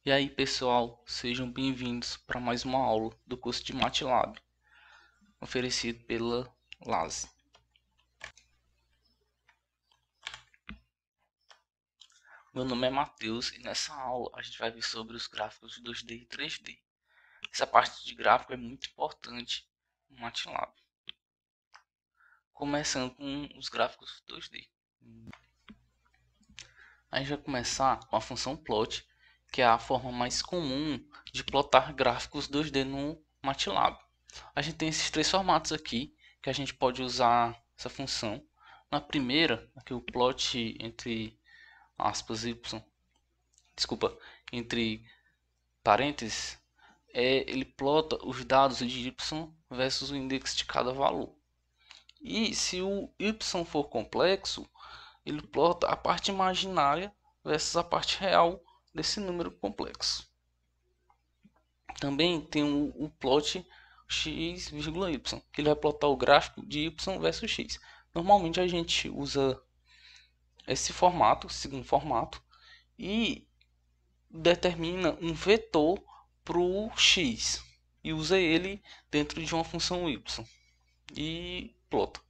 E aí pessoal, sejam bem-vindos para mais uma aula do curso de MATLAB, oferecido pela LASE. Meu nome é Matheus e nessa aula a gente vai ver sobre os gráficos de 2D e 3D. Essa parte de gráfico é muito importante no MATLAB. Começando com os gráficos 2D. A gente vai começar com a função plot, que é a forma mais comum de plotar gráficos 2D no MATLAB. A gente tem esses três formatos aqui que a gente pode usar essa função. Na primeira, aqui o plot entre aspas y, desculpa, entre parênteses, ele plota os dados de y versus o index de cada valor. E se o y for complexo, ele plota a parte imaginária versus a parte real desse número complexo. Também tem o plot x, y, que ele vai plotar o gráfico de y versus x. Normalmente a gente usa esse formato, segundo formato, e determina um vetor para o x e usa ele dentro de uma função y e plota.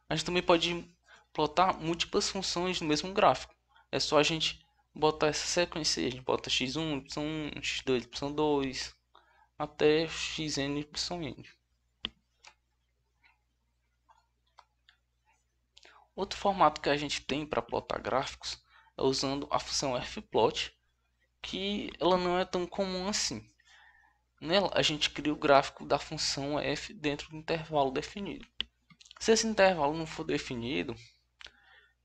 A gente também pode plotar múltiplas funções no mesmo gráfico. É só a gente botar essa sequência, a gente bota x1, y1, x2, y2 até xn, yn. Outro formato que a gente tem para plotar gráficos é usando a função fplot, que ela não é tão comum assim. Nela a gente cria o gráfico da função f dentro do intervalo definido. Se esse intervalo não for definido,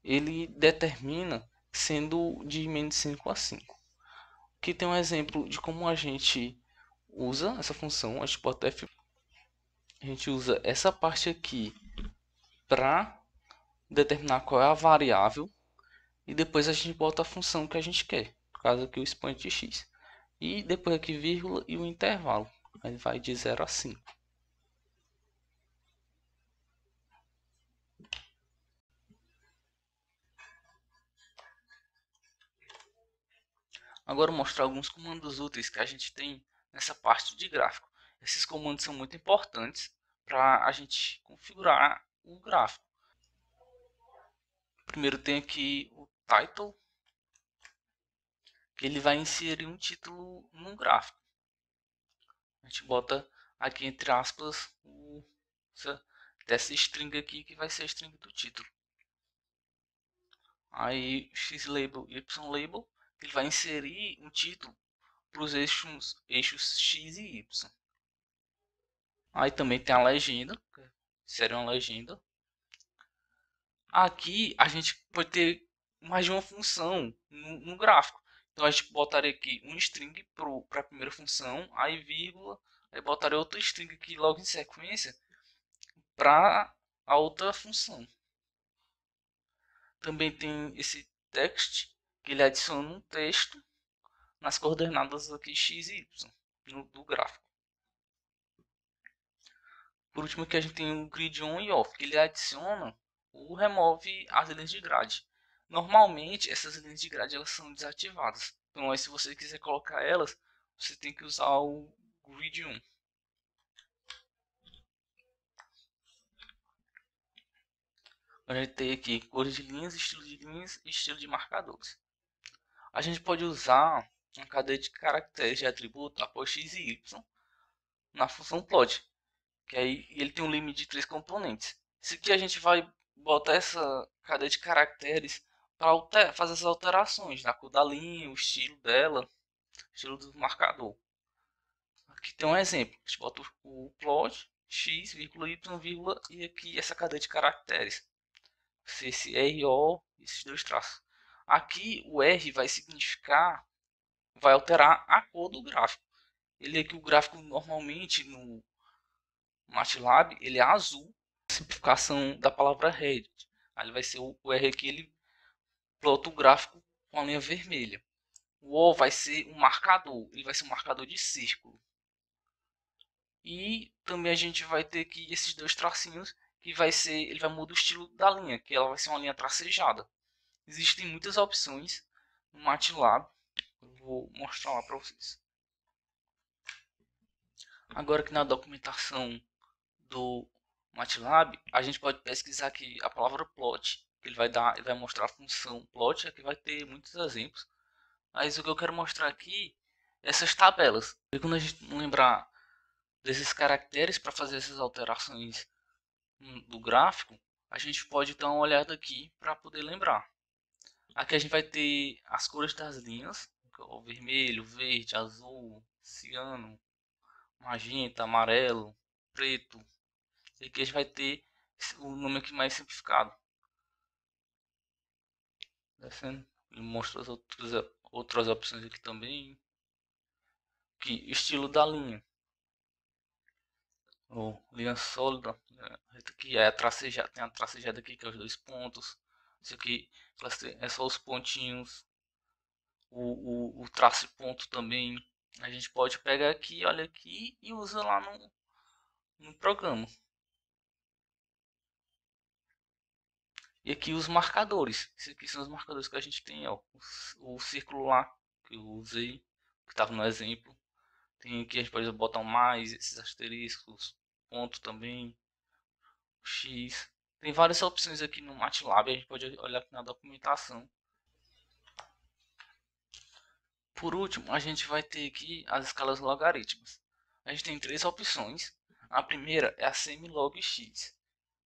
ele determina sendo de menos 5 a 5. Aqui tem um exemplo de como a gente usa essa função. A gente bota f, a gente usa essa parte aqui para determinar qual é a variável e depois a gente bota a função que a gente quer, no caso aqui o expoente x, e depois aqui vírgula e o intervalo, aí vai de 0 a 5. Agora eu vou mostrar alguns comandos úteis que a gente tem nessa parte de gráfico. Esses comandos são muito importantes para a gente configurar o gráfico. Primeiro tem aqui o title, que ele vai inserir um título no gráfico. A gente bota aqui entre aspas dessa string aqui, que vai ser a string do título. Aí xlabel e ylabel, ele vai inserir um título para os eixos x e y. Aí também tem a legenda, seria uma legenda. Aqui a gente pode ter mais de uma função no gráfico. Então a gente botaria aqui um string para a primeira função, aí vírgula, aí botaria outra string aqui logo em sequência para a outra função. Também tem esse text, que ele adiciona um texto nas coordenadas aqui x e y do gráfico. Por último aqui a gente tem o grid on e off, que ele adiciona ou remove as linhas de grade. Normalmente essas linhas de grade elas são desativadas. Então aí, se você quiser colocar elas, você tem que usar o grid on. A gente tem aqui cores de linhas, estilo de linhas e estilo de marcadores. A gente pode usar uma cadeia de caracteres de atributo após x e y na função plot, que aí ele tem um limite de 3 componentes. Isso aqui a gente vai botar essa cadeia de caracteres para fazer as alterações na cor da linha, o estilo dela, o estilo do marcador. Aqui tem um exemplo, a gente bota o plot x, vírgula, y, vírgula, e aqui essa cadeia de caracteres. Esse RO, esses dois traços. Aqui o R vai significar, vai alterar a cor do gráfico. Ele aqui, o gráfico normalmente no MATLAB, ele é azul, simplificação da palavra red. Aí vai ser o R aqui, ele plota o gráfico com a linha vermelha. O O vai ser um marcador, ele vai ser um marcador de círculo. E também a gente vai ter aqui esses dois tracinhos, que vai ser, ele vai mudar o estilo da linha, que ela vai ser uma linha tracejada. Existem muitas opções no MATLAB. Eu vou mostrar lá para vocês. Agora aqui na documentação do MATLAB, a gente pode pesquisar aqui a palavra plot, que ele vai mostrar a função plot, aqui vai ter muitos exemplos. Mas o que eu quero mostrar aqui é essas tabelas. E quando a gente não lembrar desses caracteres para fazer essas alterações do gráfico, a gente pode dar uma olhada aqui para poder lembrar. Aqui a gente vai ter as cores das linhas, o vermelho, verde, azul, ciano, magenta, amarelo, preto. E aqui a gente vai ter o nome aqui mais simplificado. Descendo, ele mostra as outras opções aqui também. Aqui, estilo da linha. Ou linha sólida. Aqui é a tracejada, tem a tracejada aqui que é os dois pontos. Isso aqui é só os pontinhos. O traço ponto também. A gente pode pegar aqui, olha aqui e usa lá no programa. E aqui os marcadores. Esses aqui são os marcadores que a gente tem, ó. O círculo lá que eu usei, que estava no exemplo. Tem aqui, a gente pode botar um mais, esses asteriscos, ponto também, X. Tem várias opções aqui no MATLAB, a gente pode olhar aqui na documentação. Por último, a gente vai ter aqui as escalas logarítmicas. A gente tem três opções. A primeira é a semilog x.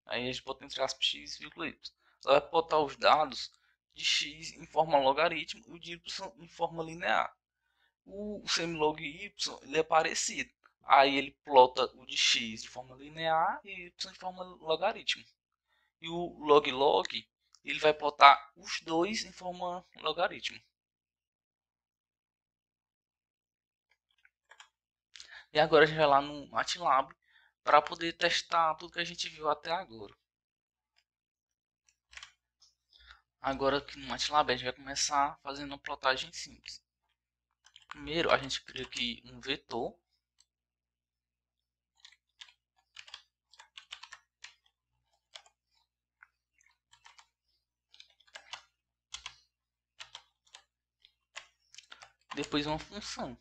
Aí a gente bota entre aspas x, vírgula y. Ela vai botar os dados de x em forma logarítmica e o de y em forma linear. O semilog y ele é parecido. Aí ele plota o de x de forma linear e y de forma logarítmica. E o log ele vai plotar os dois em forma logarítmica. E agora a gente vai lá no MATLAB para poder testar tudo que a gente viu até agora. Agora aqui no MATLAB a gente vai começar fazendo uma plotagem simples. Primeiro a gente cria aqui um vetor. Depois uma função.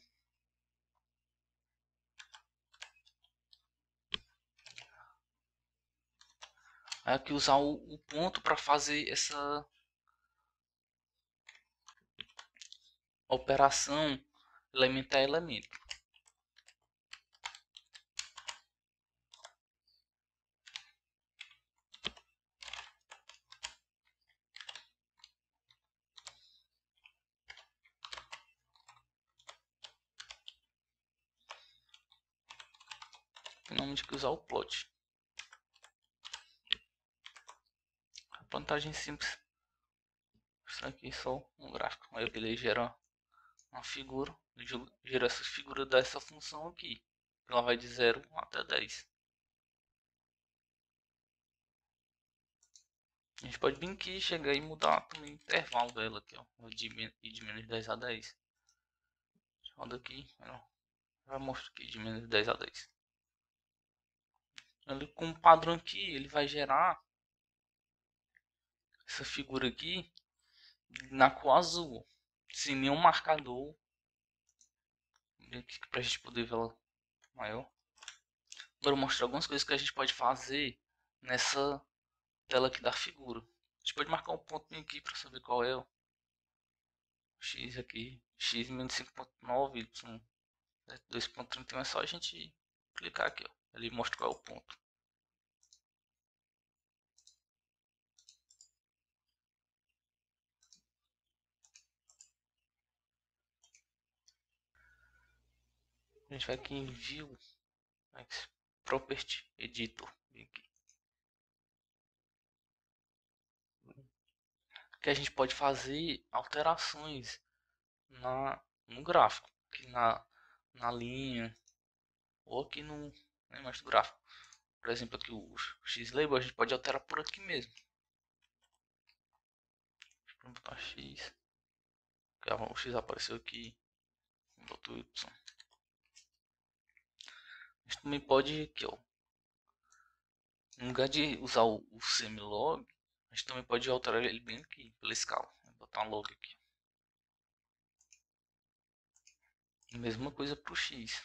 Aí aqui usar o ponto para fazer essa operação elemento a elemento. Finalmente aqui usar o plot. A plantagem simples. Mostrar aqui só um gráfico. Aí ele gera uma figura. Ele gera essa figura dessa função aqui. Ela vai de 0 até 10. A gente pode vir aqui, chegar e mudar também o intervalo dela aqui, ó. De menos 10 a 10. Roda aqui, vai mostrar aqui de menos 10 a 10. Ele com o padrão aqui, ele vai gerar essa figura aqui na cor azul, sem nenhum marcador, para a gente poder ver ela maior. Agora eu vou mostrar algumas coisas que a gente pode fazer nessa tela aqui da figura. A gente pode marcar um ponto aqui para saber qual é o x aqui, x menos 5.9, y 2.31, é só a gente clicar aqui, ó. Ele mostra qual é o ponto. A gente vai aqui em View, Property Editor. Que a gente pode fazer alterações no gráfico, aqui na linha, ou aqui no na imagem do gráfico. Por exemplo, aqui o X-Label a gente pode alterar por aqui mesmo. Vamos botar X, o X apareceu aqui, botou Y. A gente também pode aqui, ó, no lugar de usar o semilog, a gente também pode alterar ele bem aqui, pela escala. Vou botar um log aqui. Mesma coisa pro X.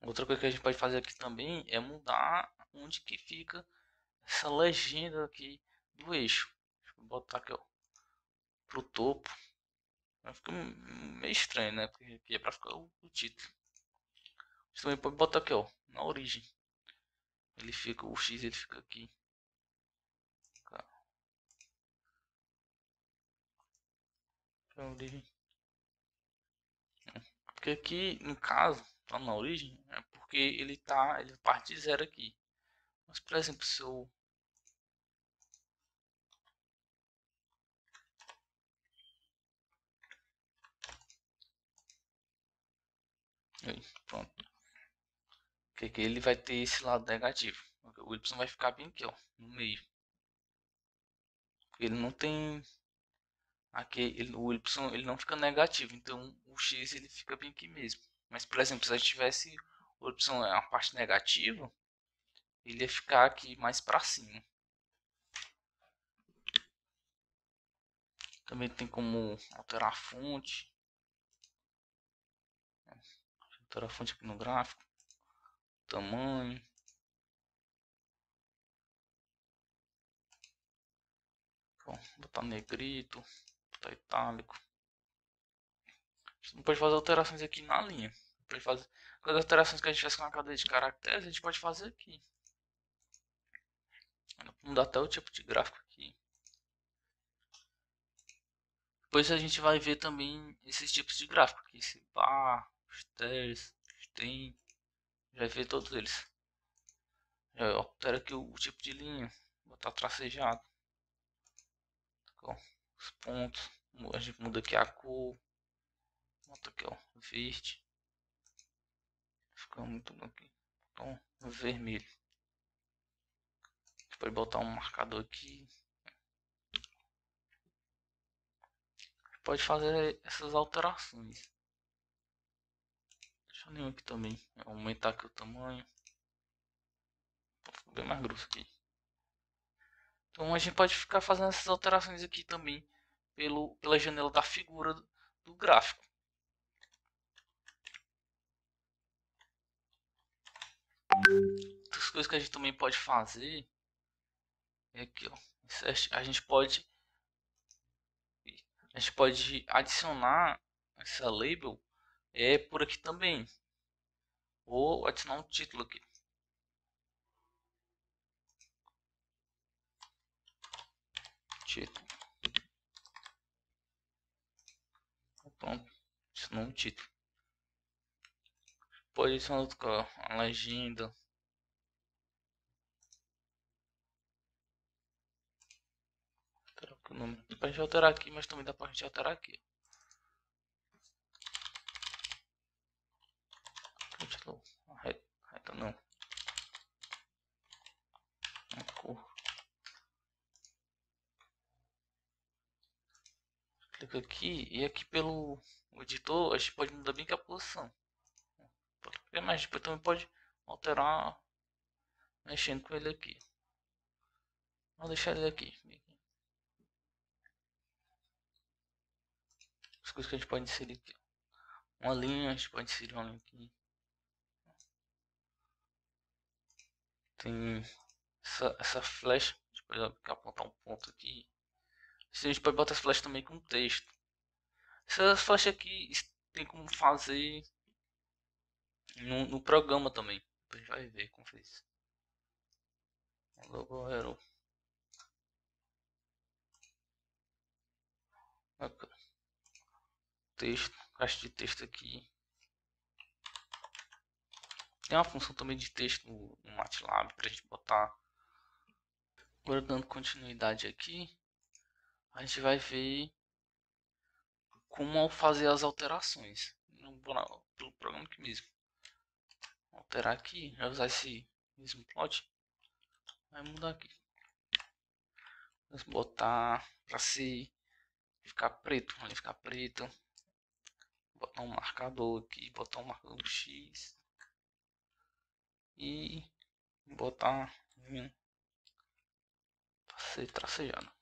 Outra coisa que a gente pode fazer aqui também é mudar onde que fica essa legenda aqui do eixo. Deixa eu botar aqui, ó, pro topo. Vai ficar meio estranho, né? Porque aqui é pra ficar o título. Você também pode botar aqui, ó, na origem. Ele fica, o X ele fica aqui. A origem. Porque aqui, no caso, tá na origem, é porque ele parte de zero aqui. Mas, por exemplo, se eu... Aí, pronto. Porque aqui ele vai ter esse lado negativo. O Y vai ficar bem aqui, ó, no meio. Ele não tem... Aqui o Y ele não fica negativo, então o X ele fica bem aqui mesmo. Mas, por exemplo, se a gente tivesse o Y é a parte negativa, ele ia ficar aqui mais para cima. Também tem como alterar a fonte. Alterar a fonte aqui no gráfico. Tamanho. Bom, botar negrito. Botar itálico. Você não pode fazer alterações aqui na linha. Pode fazer as alterações que a gente faz com a cadeia de caracteres, a gente pode fazer aqui. Mudar até o tipo de gráfico aqui. Depois a gente vai ver também esses tipos de gráfico aqui. Esse bar, stairs, tem. Já ver todos eles. Já altera aqui o tipo de linha. Botar tracejado. Ó, os pontos. A gente muda aqui a cor. Bota aqui, ó, verde. Fica muito bom aqui. Então, vermelho. A gente pode botar um marcador aqui. Pode fazer essas alterações. Deixa eu nenhum aqui também. Aumentar aqui o tamanho. Ficou bem mais grosso aqui. Então a gente pode ficar fazendo essas alterações aqui também pela janela da figura do gráfico. Outras coisas que a gente também pode fazer é aqui, ó. A gente pode adicionar essa label por aqui também. Ou adicionar um título aqui. Título. Pronto. Adicionou um título. Pode adicionar outro, ó, a legenda. O nome. Pra gente alterar aqui, mas também dá pra gente alterar aqui. Título. Reta não. A cor. Clica aqui e aqui pelo editor a gente pode mudar bem que a posição. Mas depois também pode alterar mexendo com ele aqui. Vou deixar ele aqui. As coisas que a gente pode inserir aqui. Uma linha, a gente pode inserir uma linha aqui. Tem essa flecha, a gente pode apontar um ponto aqui. A gente pode botar essa flecha também com texto. Essas flechas aqui tem como fazer no programa também. A gente vai ver como fez. Logo hero. Texto, caixa de texto aqui. Tem uma função também de texto no MATLAB para a gente botar. Agora dando continuidade aqui, a gente vai ver como fazer as alterações pelo programa aqui mesmo. Alterar aqui, vai usar esse mesmo plot, vai mudar aqui. Vamos botar para se ficar preto, vai ficar preto. Botar um marcador aqui, botar um marcador X e botar para ser tracejado.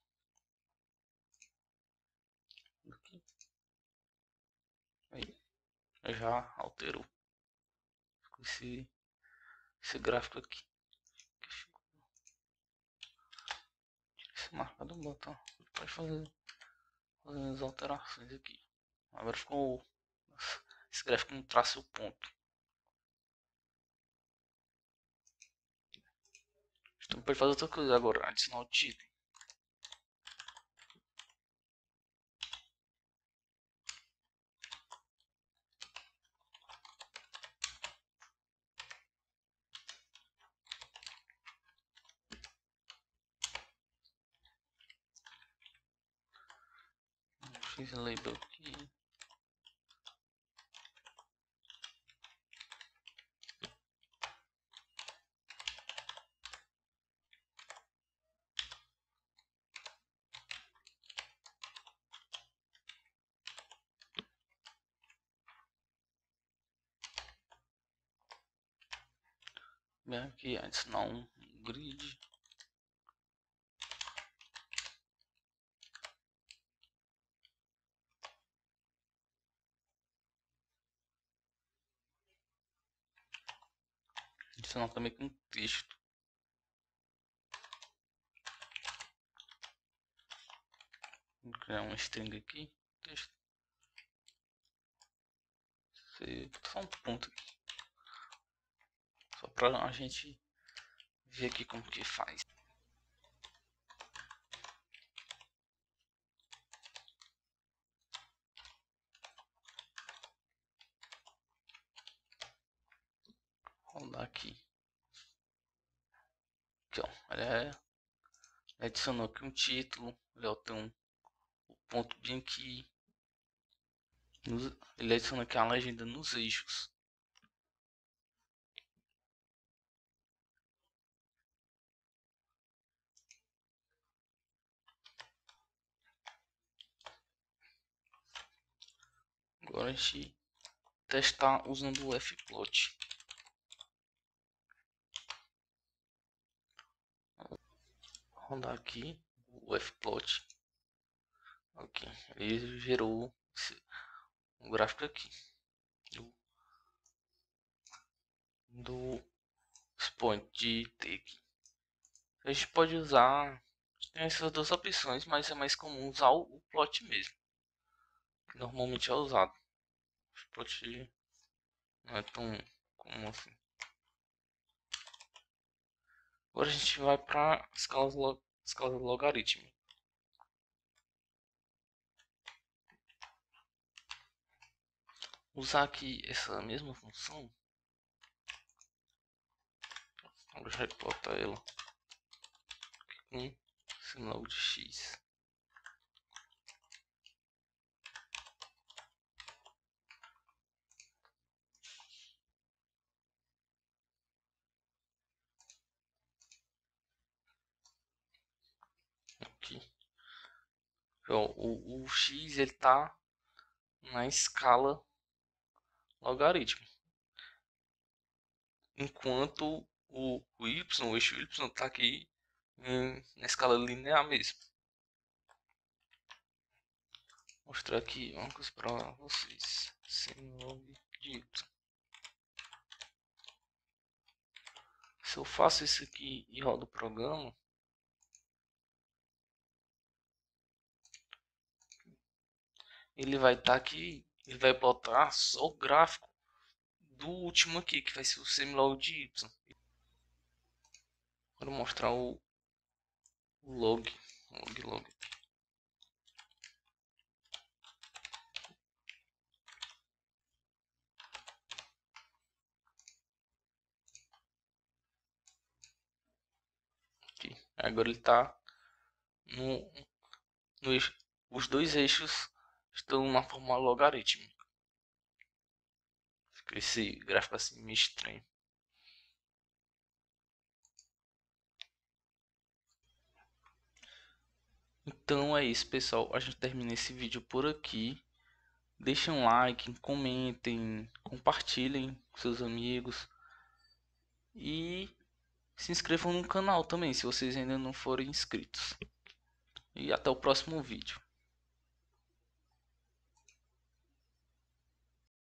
Já alterou esse gráfico aqui. Esse marcador botão. Pode fazer as alterações aqui. Agora ficou. Esse gráfico não traça o ponto. Então pode fazer outra coisa agora. Adicionar o título. Fiz label aqui. Bem aqui, adicionar um grid. Adicionar também com texto. Vou criar um string aqui. Texto. Só um ponto aqui. Só pra a gente ver aqui como que faz. Rodar aqui. Aqui ó. Ele adicionou aqui um título. Ele tem um ponto bem aqui. Ele adiciona aqui a legenda nos eixos. Agora a gente testar usando o fplot. Rodar aqui o fplot. Ok, ele gerou um gráfico aqui do point de take. A gente pode usar, tem essas duas opções, mas é mais comum usar o plot mesmo, que normalmente é usado. O plot não é tão comum assim. Agora a gente vai para escala logarítmica. Usar aqui essa mesma função. Vamos reportar ela com sinal de x. Aqui. Então, o x ele tá na escala logarítmica, enquanto o eixo y está aqui na escala linear mesmo. Vou mostrar aqui uma coisa para vocês. Sinlog de y. Se eu faço isso aqui e rodo o programa, ele vai estar aqui, ele vai botar só o gráfico do último aqui, que vai ser o semilog de y. Vou mostrar o log. Aqui. Agora ele está no eixo. Os dois eixos estão na forma logarítmica. Fica esse gráfico assim meio estranho. Então é isso, pessoal. A gente termina esse vídeo por aqui. Deixem um like, comentem, compartilhem com seus amigos. E se inscrevam no canal também, se vocês ainda não forem inscritos. E até o próximo vídeo.